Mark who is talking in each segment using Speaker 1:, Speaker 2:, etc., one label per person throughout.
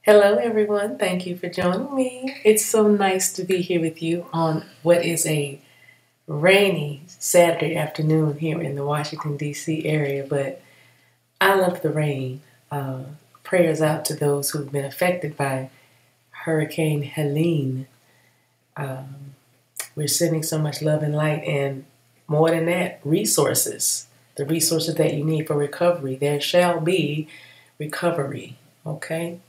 Speaker 1: Hello, everyone. Thank you for joining me. It's so nice to be here with you on what is a rainy Saturday afternoon here in the Washington, D.C. area, but I love the rain. Prayers out to those who've been affected by Hurricane Helene. We're sending so much love and light, and more than that, resources. The resources that you need for recovery. There shall be recovery, okay?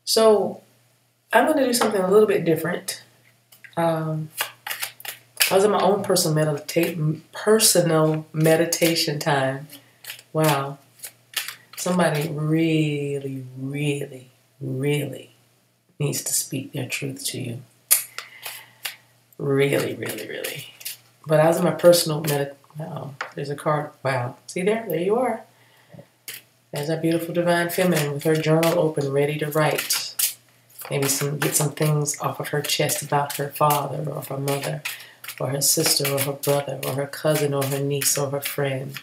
Speaker 1: So I'm going to do something a little bit different. I was in my own personal meditation time. Wow. Somebody really, really, really needs to speak their truth to you. Really, really, really. But I was in my personal there's a card. Wow. See there? There you are. There's our beautiful divine feminine with her journal open, ready to write. Maybe get some things off of her chest about her father or her mother or her sister or her brother or her cousin or her niece or her friend.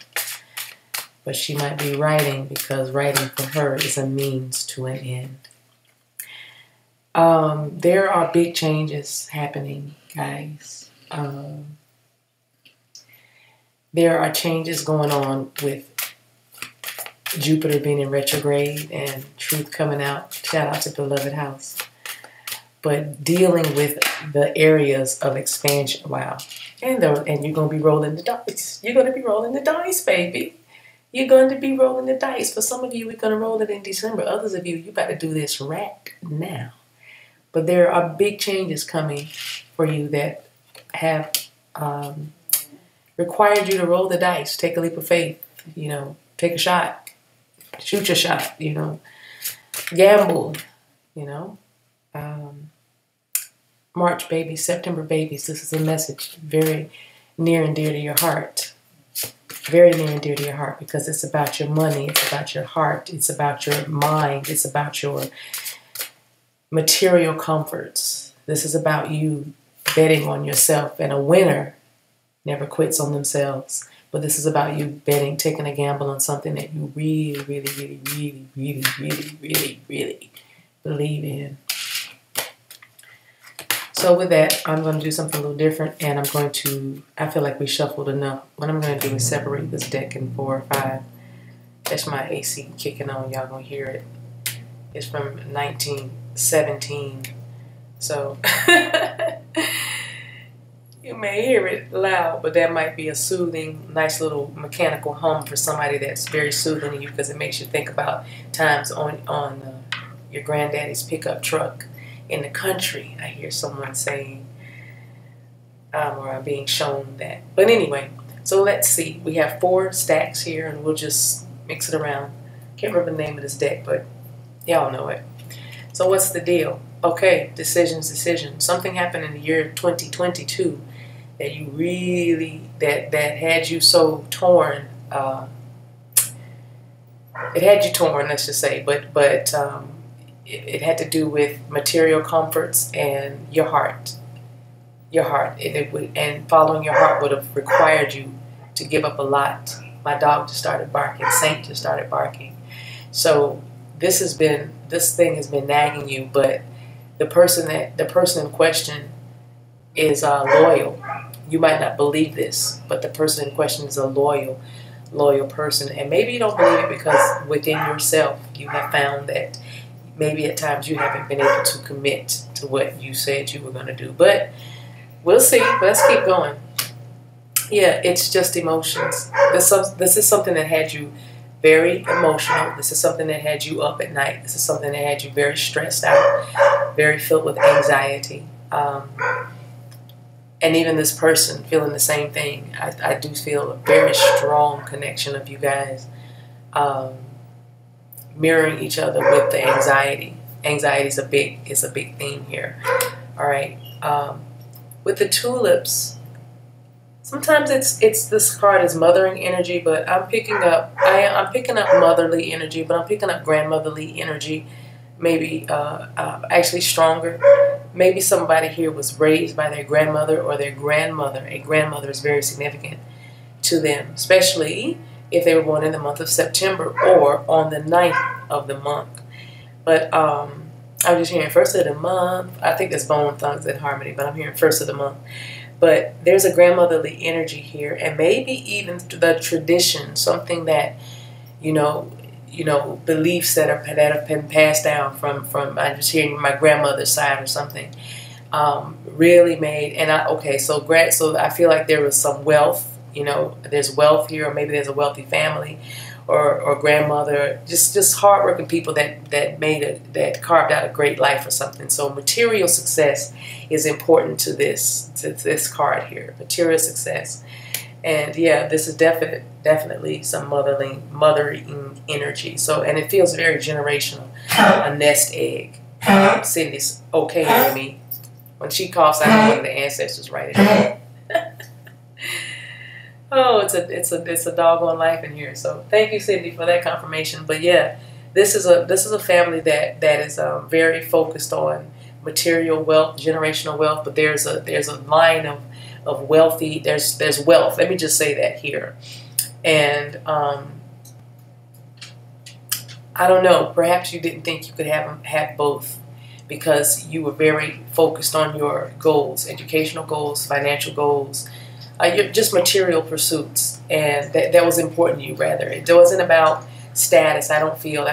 Speaker 1: But she might be writing because writing for her is a means to an end. There are big changes happening, guys. There are changes going on with Jupiter being in retrograde and truth coming out. Shout out to Beloved House. But dealing with the areas of expansion. Wow. And you're going to be rolling the dice. You're going to be rolling the dice, baby. You're going to be rolling the dice. For some of you, we're going to roll it in December. Others of you, you better do this right now. But there are big changes coming for you that have required you to roll the dice. Take a leap of faith. Take a shot. Shoot your shot, gamble, March babies, September babies. This is a message very near and dear to your heart. Very near and dear to your heart because it's about your money, it's about your heart, it's about your mind, it's about your material comforts. This is about you betting on yourself, and a winner never quits on themselves. But this is about you betting, taking a gamble on something that you really, really, really, really, really, really, really, really believe in. So with that, I'm going to do something a little different, and I feel like we shuffled enough. What I'm going to do is separate this deck in 4 or 5. That's my AC kicking on. Y'all going to hear it. It's from 1917. So... You may hear it loud, but that might be a soothing, nice little mechanical hum for somebody that's very soothing to you because it makes you think about times on your granddaddy's pickup truck in the country. I hear someone saying, or I'm being shown that. But anyway, so let's see. We have 4 stacks here, and we'll just mix it around. Can't remember the name of this deck, but y'all know it. So what's the deal? Okay, decisions. Something happened in the year 2022 that you really, that had you so torn. It had you torn, let's just say, but it had to do with material comforts and your heart. And following your heart would have required you to give up a lot. My dog just started barking. Saint just started barking. So this thing has been nagging you, but the person in question is loyal. You might not believe this, but the person in question is a loyal person. And maybe you don't believe it because within yourself you have found that maybe at times you haven't been able to commit to what you said you were going to do. But we'll see. Let's keep going. Yeah, it's just emotions. This is something that had you very emotional. This is something that had you up at night. This is something that had you very stressed out, very filled with anxiety. And even this person feeling the same thing. I do feel a very strong connection of you guys mirroring each other with the anxiety. Anxiety is a big theme here. All right. With the tulips, sometimes it's this card is mothering energy, but I'm picking up motherly energy, but I'm picking up grandmotherly energy. Maybe actually stronger. Maybe somebody here was raised by their grandmother or their grandmother. A grandmother is very significant to them, especially if they were born in the month of September or on the 9th of the month. But I'm just hearing first of the month. I think it's Bone Thugs and Harmony, but I'm hearing first of the month. But there's a grandmotherly energy here, and maybe even the tradition, something that, you know, beliefs that have been passed down from I'm just hearing my grandmother's side or something, really made. And so I feel like there was some wealth. There's wealth here, or maybe there's a wealthy family, or grandmother, just hardworking people that carved out a great life or something. So material success is important to this card here. Material success, and yeah, this is definitely some mothering energy. So, and it feels very generational, a nest egg. Cindy's okay with me. When she coughs, I know one of the ancestors write it. Oh, it's a doggone life in here. So thank you, Cindy, for that confirmation. But yeah, this is a family that is very focused on material wealth, generational wealth. But there's a line of wealthy. There's wealth. Let me just say that here. And I don't know. Perhaps you didn't think you could have both, because you were very focused on your goals, educational goals, financial goals. Just material pursuits, and that was important to you. Rather, it wasn't about status. I don't feel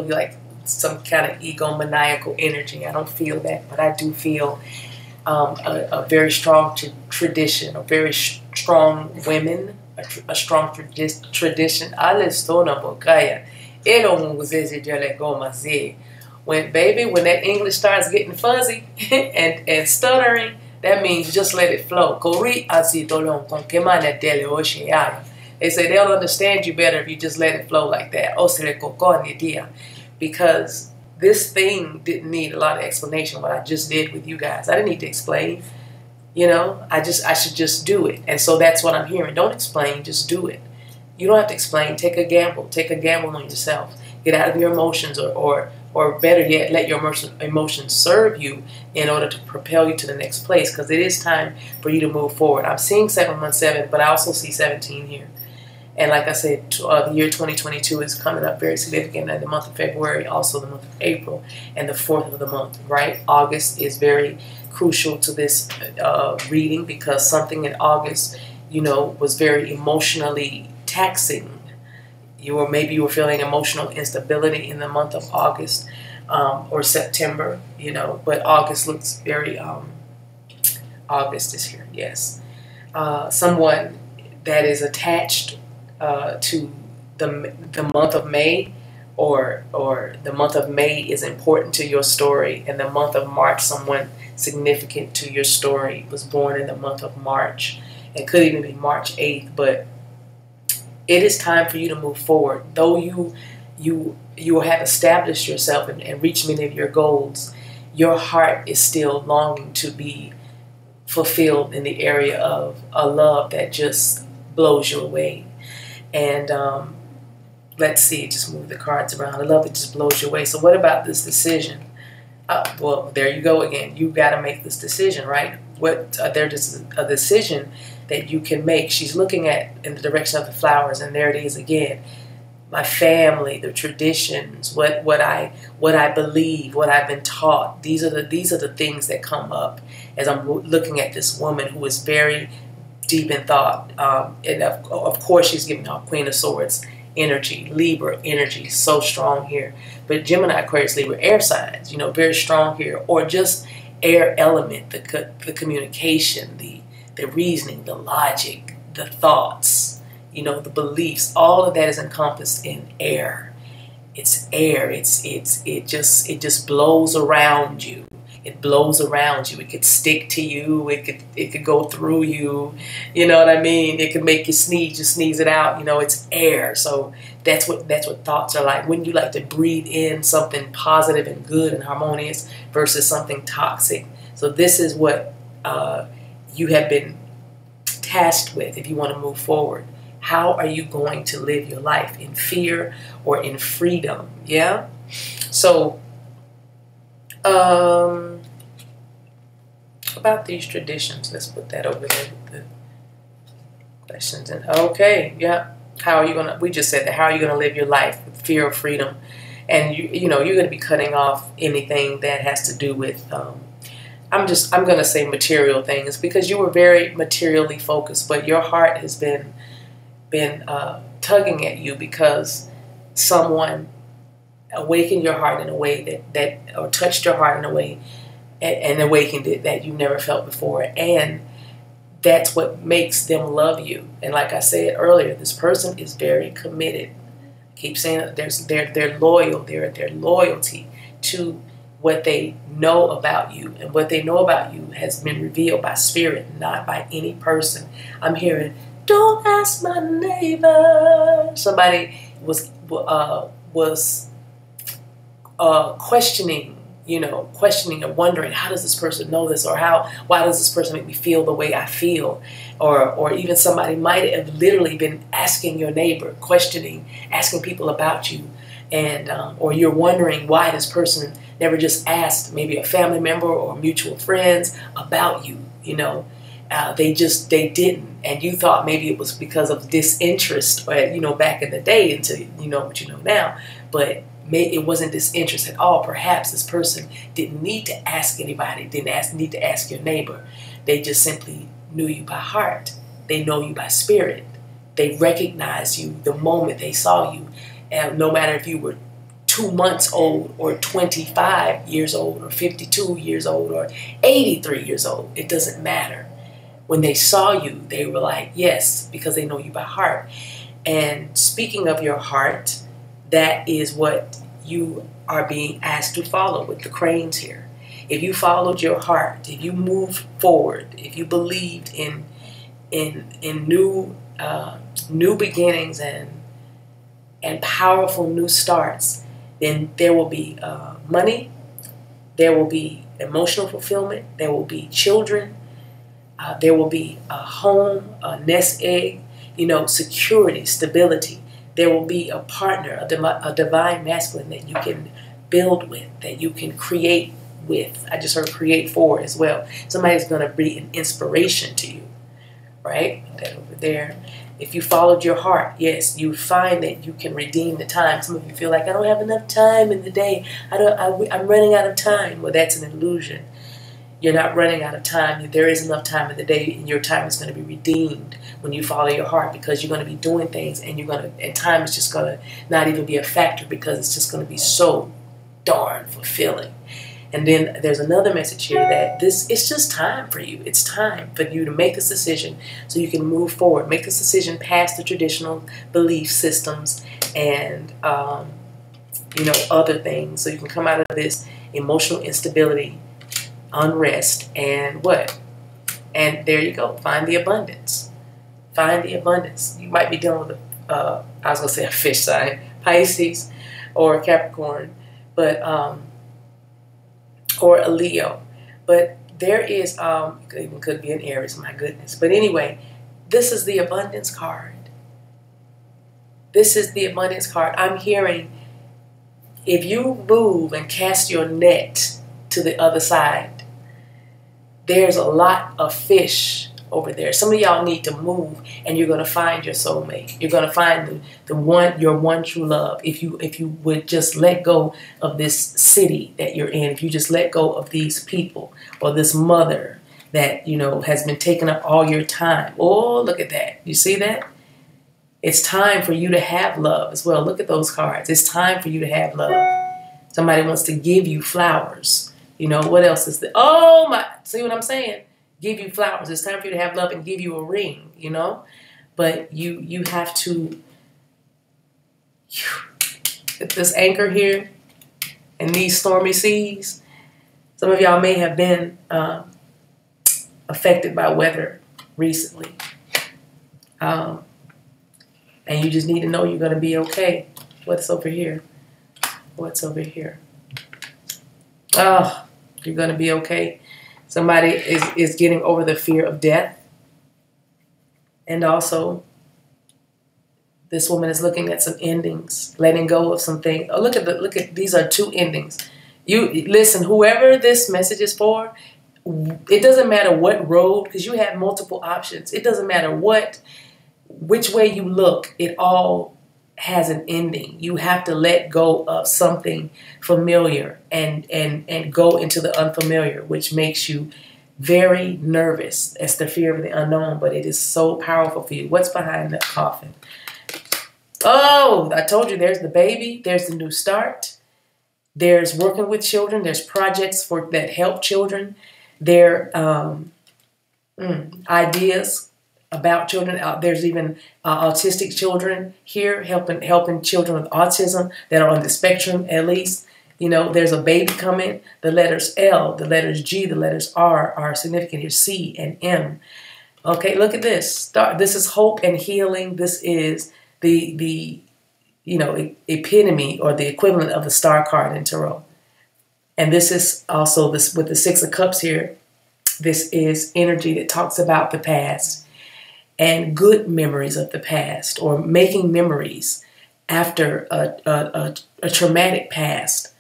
Speaker 1: like some kind of egomaniacal energy. I don't feel that, but I do feel a very strong tradition, a very strong women, a strong tradition. When that English starts getting fuzzy and stuttering, that means just let it flow. They say they'll understand you better if you just let it flow like that. Because this thing didn't need a lot of explanation, what I just did with you guys. I didn't need to explain. I should just do it. And so that's what I'm hearing. Don't explain, just do it. You don't have to explain. Take a gamble. Take a gamble on yourself. Get out of your emotions, or better yet, let your emotions serve you in order to propel you to the next place, because it is time for you to move forward. I'm seeing 717, but I also see 17 here. And like I said, the year 2022 is coming up very significant in the month of February, also the month of April, and the 4th of the month, right? August is very crucial to this reading, because something in August, was very emotionally taxing. Maybe you were feeling emotional instability in the month of August or September, but August looks very, August is here, yes. Someone that is attached to the month of May, or the month of May is important to your story, and the month of March, someone significant to your story was born in the month of March. It could even be March 8th, but it is time for you to move forward. Though you have established yourself and reached many of your goals, your heart is still longing to be fulfilled in the area of a love that just blows you away. And let's see, just move the cards around. A love that just blows you away. So what about this decision? Well, there you go again. You've got to make this decision, right? There's a decision that you can make. She's looking in the direction of the flowers, and there it is again. My family, the traditions, what I believe, what I've been taught. These are the things that come up as I'm looking at this woman who is very deep in thought. And of course, she's giving off Queen of Swords energy, Libra energy, so strong here. But Gemini, Aquarius, Libra, air signs, very strong here, or just air element, the communication, the reasoning, the logic, the thoughts, the beliefs, all of that is encompassed in air. It's air. It just blows around you. It blows around you. It could stick to you. It could go through you. You know what I mean? It could make you sneeze. You sneeze it out. It's air. So that's what thoughts are like. When you like to breathe in something positive and good and harmonious versus something toxic. So this is what you have been tasked with if you want to move forward. How are you going to live your life? In fear or in freedom? Yeah? So, about these traditions, let's put that over there with the questions. And okay, yeah. How are you going to, we just said that, how are you going to live your life with fear or freedom? and you know you're going to be cutting off anything that has to do with I'm going to say material things, because you were very materially focused, but your heart has been tugging at you because someone awakened your heart in a way that or touched your heart in a way and awakened it that you never felt before. And that's what makes them love you. And like I said earlier, this person is very committed. I keep saying that they're loyal. Their loyalty to what they know about you. And what they know about you has been revealed by spirit, not by any person. I'm hearing, don't ask my neighbor. Somebody was questioning, questioning and wondering, how does this person know this? Or why does this person make me feel the way I feel? Or even somebody might have literally been asking your neighbor, questioning, asking people about you. And or you're wondering why this person never just asked maybe a family member or mutual friends about you. They didn't, and you thought maybe it was because of disinterest, or back in the day, until you know what you know now. But it wasn't disinterest at all. Perhaps this person didn't need to ask anybody, need to ask your neighbor. They just simply knew you by heart. They know you by spirit. They recognized you the moment they saw you. And no matter if you were 2 months old or 25 years old or 52 years old or 83 years old, it doesn't matter. When they saw you, they were like, yes, because they know you by heart. And speaking of your heart, that is what you are being asked to follow with the cranes here. If you followed your heart, if you moved forward, if you believed in new beginnings and powerful new starts, then there will be money, there will be emotional fulfillment, there will be children, there will be a home, a nest egg, security, stability. There will be a partner, a divine masculine that you can build with, that you can create with. I just heard create for as well. Somebody's going to be an inspiration to you, right? That over there. If you followed your heart, yes, you find that you can redeem the time. Some of you feel like, I don't have enough time in the day. I'm running out of time. Well, that's an illusion. You're not running out of time. There is enough time in the day, and your time is going to be redeemed when you follow your heart, because you're going to be doing things, and time is just going to not even be a factor, because it's just going to be so darn fulfilling. And then there's another message here that it's just time for you. It's time for you to make this decision so you can move forward. Make this decision past the traditional belief systems and, other things, so you can come out of this emotional instability, unrest, and what? And there you go. Find the abundance. Find the abundance. You might be dealing with I was going to say a fish sign, Pisces or Capricorn, but or a Leo. But there is, even could be an Aries, my goodness. But anyway, this is the abundance card. This is the abundance card. I'm hearing, if you move and cast your net to the other side, there's a lot of fish over there. Some of y'all need to move, and you're going to find your soulmate. You're going to find your one true love. If you would just let go of this city that you're in, if you just let go of these people or this mother that has been taking up all your time. Oh, look at that! You see that? It's time for you to have love as well. Look at those cards. It's time for you to have love. Somebody wants to give you flowers. What else is there? Oh my! See what I'm saying? Give you flowers. It's time for you to have love and give you a ring, But you have to get this anchor here in these stormy seas. Some of y'all may have been affected by weather recently. And you just need to know you're going to be okay. What's over here? What's over here? Oh, you're going to be okay. Somebody is getting over the fear of death. And also, this woman is looking at some endings, letting go of some things. Oh, look at these are two endings. You listen, whoever this message is for, it doesn't matter what road, because you have multiple options. It doesn't matter which way you look, it all has an ending. You have to let go of something familiar and go into the unfamiliar, which makes you very nervous. It's the fear of the unknown, but it is so powerful for you. What's behind the coffin? Oh, I told you, there's the baby, there's the new start, there's working with children, there's projects that help children, there ideas about children. There's even autistic children here, helping children with autism that are on the spectrum at least. You know, there's a baby coming. The letters L, the letters G, the letters R are significant here, C and M. Okay, look at this. This is hope and healing. This is the epitome or the equivalent of the star card in tarot. And this is also this with the Six of Cups here. This is energy that talks about the past and good memories of the past, or making memories after a traumatic past.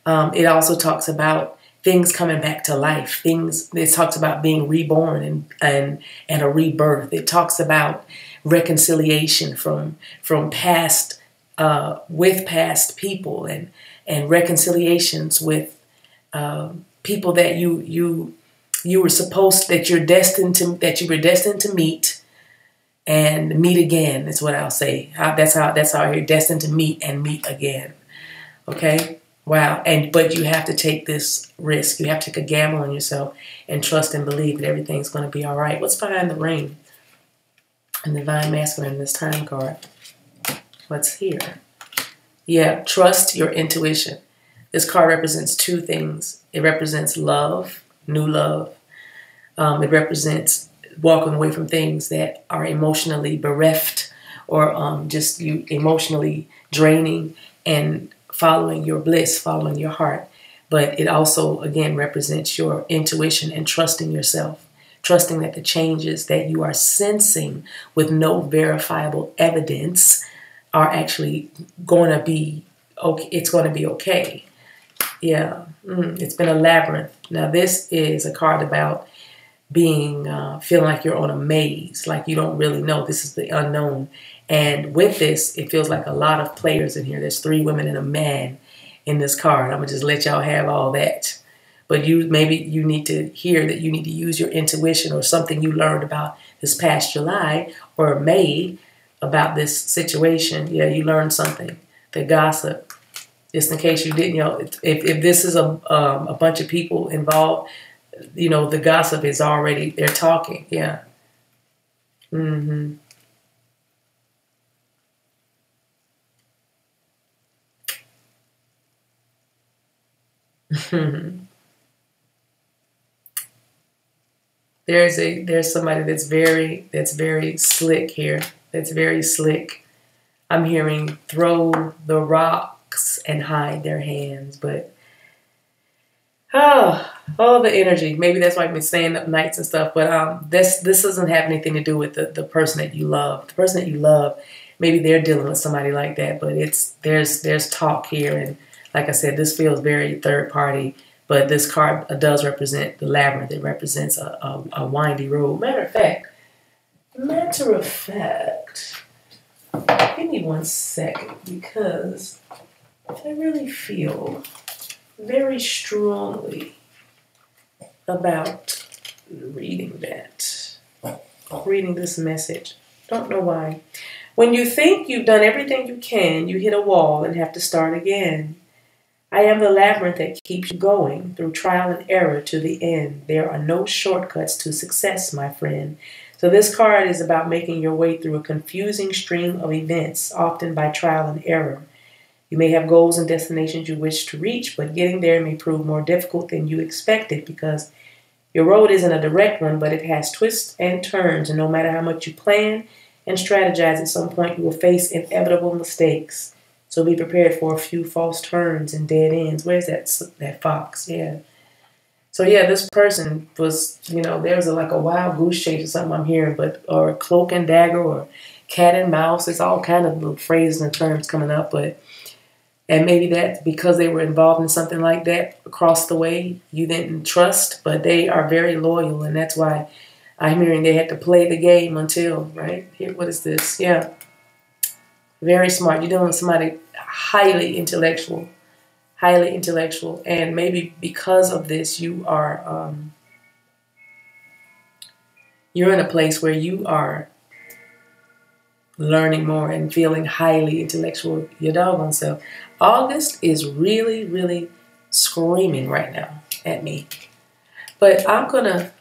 Speaker 1: It also talks about things coming back to life. It talks about being reborn and a rebirth. It talks about reconciliation from past with past people and reconciliations with people that you were destined to meet and meet again. Is what I'll say. That's how you're destined to meet and meet again. Okay. Wow. But you have to take this risk. You have to take a gamble on yourself and trust and believe that everything's going to be all right. What's behind the ring? And Divine Masculine in this time card. What's here? Yeah, trust your intuition. This card represents two things. It represents love, new love. It represents walking away from things that are emotionally bereft or just you emotionally draining, and following your bliss, following your heart. But it also, again, represents your intuition and trusting yourself. Trusting that the changes that you are sensing with no verifiable evidence are actually going to be okay. It's going to be okay. Yeah, it's been a labyrinth. Now this is a card about being, feeling like you're on a maze, like you don't really know. This is the unknown. And with this, it feels like a lot of players in here. There's 3 women and a man in this card. I'm going to just let y'all have all that. But maybe you need to hear that you need to use your intuition, or something you learned about this past July or May about this situation. Yeah, you learned something. The gossip. Just in case you didn't, if this is a bunch of people involved, the gossip is already, they're talking. Yeah. Mm-hmm. There's somebody that's very slick here. That's very slick. I'm hearing throw the rocks and hide their hands, but all the energy. Maybe that's why I've been staying up nights and stuff. But this doesn't have anything to do with the person that you love. The person that you love, maybe they're dealing with somebody like that. But there's talk here, and like I said, this feels very third party. But this card does represent the labyrinth. It represents a windy road. Matter of fact, give me 1 second, because I really feel very strongly about reading this message. Don't know why. When you think you've done everything you can, you hit a wall and have to start again. I am the labyrinth that keeps you going through trial and error to the end. There are no shortcuts to success, my friend. So this card is about making your way through a confusing stream of events, often by trial and error. You may have goals and destinations you wish to reach, but getting there may prove more difficult than you expected, because your road isn't a direct one, but it has twists and turns, and no matter how much you plan and strategize, at some point you will face inevitable mistakes. So be prepared for a few false turns and dead ends. Where's that fox? Yeah. So yeah, this person was, there was like a wild goose chase or something I'm hearing, or a cloak and dagger, or cat and mouse. There's all kind of little phrases and terms coming up, and maybe that's because they were involved in something like that across the way. You didn't trust, but they are very loyal, and that's why I'm hearing they had to play the game until, right? Here, what is this? Yeah. Very smart. You're dealing with somebody highly intellectual, and maybe because of this, you're in a place where you are learning more and feeling highly intellectual your doggone self. August is really, really screaming right now at me. But I'm going to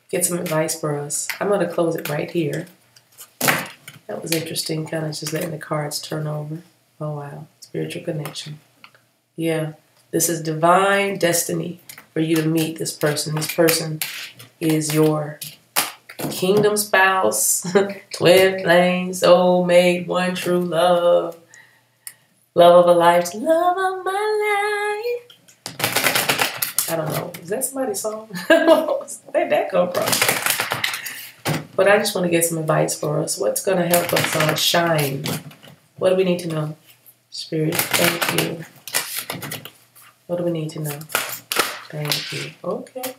Speaker 1: get some advice for us. I'm going to close it right here. That was interesting, kind of just letting the cards turn over. Oh, wow. Spiritual connection. Yeah. This is divine destiny for you to meet this person. This person is your kingdom spouse, twin flame, soulmate, one true love, love of a life, love of my life. I don't know. Is that somebody's song? Where'd that come from? But I just want to get some advice for us. What's going to help us shine? What do we need to know? Spirit, thank you. What do we need to know? Thank you. Okay.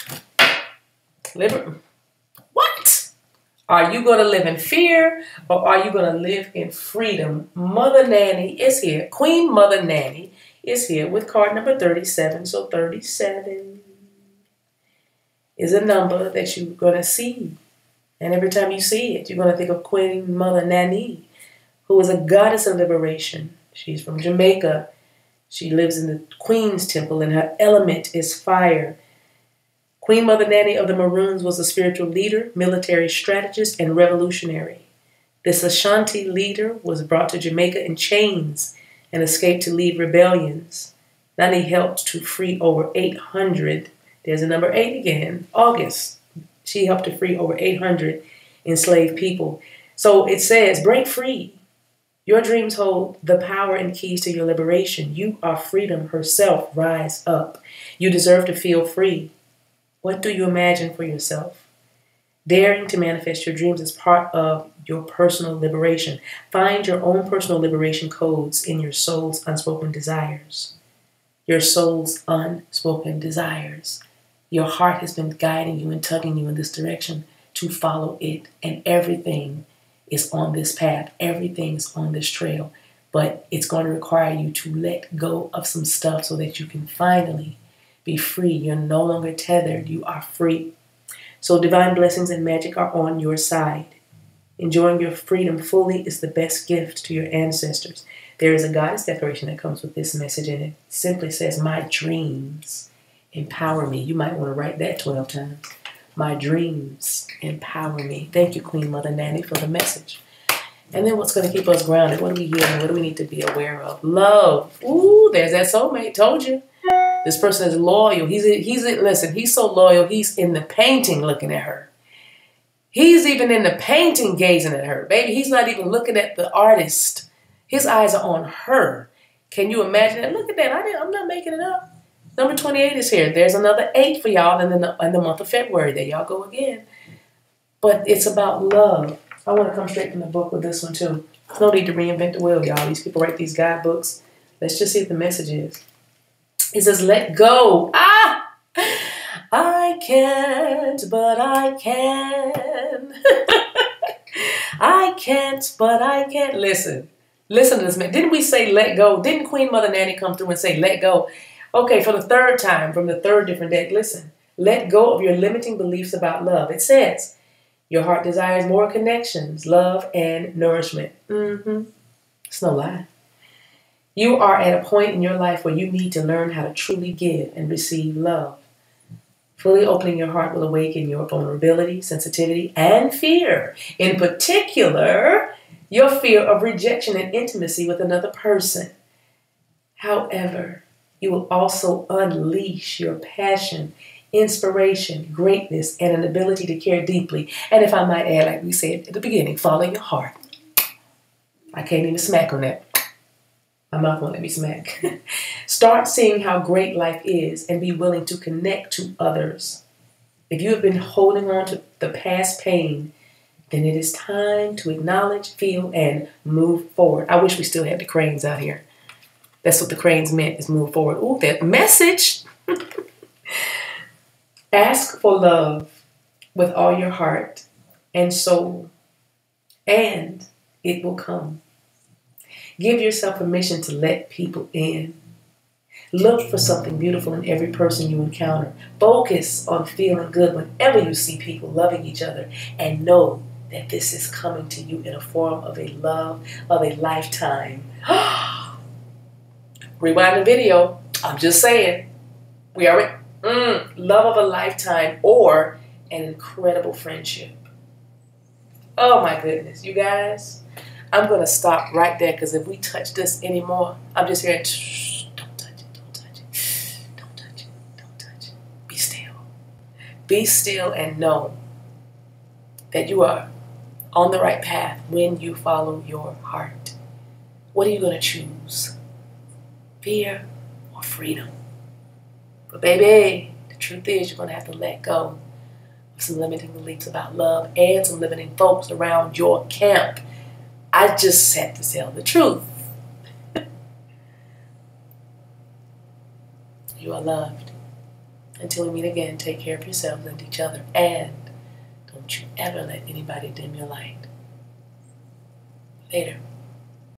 Speaker 1: What? Are you going to live in fear, or are you going to live in freedom? Mother Nanny is here. Queen Mother Nanny is here with card number 37. So 37 is a number that you're going to see. And every time you see it, you're going to think of Queen Mother Nanny, who is a goddess of liberation. She's from Jamaica. She lives in the Queen's Temple, and her element is fire. Queen Mother Nanny of the Maroons was a spiritual leader, military strategist, and revolutionary. This Ashanti leader was brought to Jamaica in chains and escaped to lead rebellions. Nanny helped to free over 800, there's a number 8 again, August. She helped to free over 800 enslaved people. So it says, break free. Your dreams hold the power and keys to your liberation. You are freedom herself. Rise up. You deserve to feel free. What do you imagine for yourself? Daring to manifest your dreams is part of your personal liberation. Find your own personal liberation codes in your soul's unspoken desires. Your soul's unspoken desires. Your heart has been guiding you and tugging you in this direction to follow it. And everything is on this path. Everything is on this trail. But it's going to require you to let go of some stuff so that you can finally be free. You're no longer tethered. You are free. So divine blessings and magic are on your side. Enjoying your freedom fully is the best gift to your ancestors. There is a goddess declaration that comes with this message, and it simply says, my dreams empower me. You might want to write that 12 times. My dreams empower me. Thank you, Queen Mother Nanny, for the message. And then what's going to keep us grounded? What are we hearing? What do we need to be aware of? Love. Ooh, there's that soulmate. Told you. This person is loyal. Listen, he's so loyal, he's in the painting looking at her. He's even in the painting gazing at her. Baby, he's not even looking at the artist. His eyes are on her. Can you imagine that? Look at that. I'm not making it up. Number 28 is here. There's another 8 for y'all in the month of February. There y'all go again. But it's about love. I want to come straight from the book with this one too. There's no need to reinvent the wheel, y'all. These people write these guidebooks. Let's just see what the message is. It says, let go. I can't, but I can. I can't, but I can. Listen to this, man. Didn't we say let go? Didn't Queen Mother Nanny come through and say let go? Okay, for the 3rd time from the 3rd different deck, listen. Let go of your limiting beliefs about love. It says, your heart desires more connections, love, and nourishment. It's no lie. You are at a point in your life where you need to learn how to truly give and receive love. Fully opening your heart will awaken your vulnerability, sensitivity, and fear. In particular, your fear of rejection and intimacy with another person. However, you will also unleash your passion, inspiration, greatness, and an ability to care deeply. And if I might add, like we said at the beginning, follow your heart. I can't even smack on that. My mouth won't let me smack. Start seeing how great life is and be willing to connect to others. If you have been holding on to the past pain, then it is time to acknowledge, feel, and move forward. I wish we still had the cranes out here. That's what the cranes meant, is move forward. Ooh, that message. Ask for love with all your heart and soul, and it will come. Give yourself permission to let people in. Look for something beautiful in every person you encounter. Focus on feeling good whenever you see people loving each other, and know that this is coming to you in a form of a love of a lifetime. Rewind the video. I'm just saying. We are love of a lifetime or an incredible friendship. Oh my goodness, you guys. I'm going to stop right there because if we touch this anymore, I'm just hearing, don't touch it, don't touch it, don't touch it, don't touch it. Be still. Be still and know that you are on the right path when you follow your heart. What are you going to choose? Fear or freedom? But baby, the truth is you're going to have to let go of some limiting beliefs about love and some limiting folks around your camp. I just had to tell the truth. You are loved. Until we meet again, take care of yourselves and each other. And don't you ever let anybody dim your light. Later.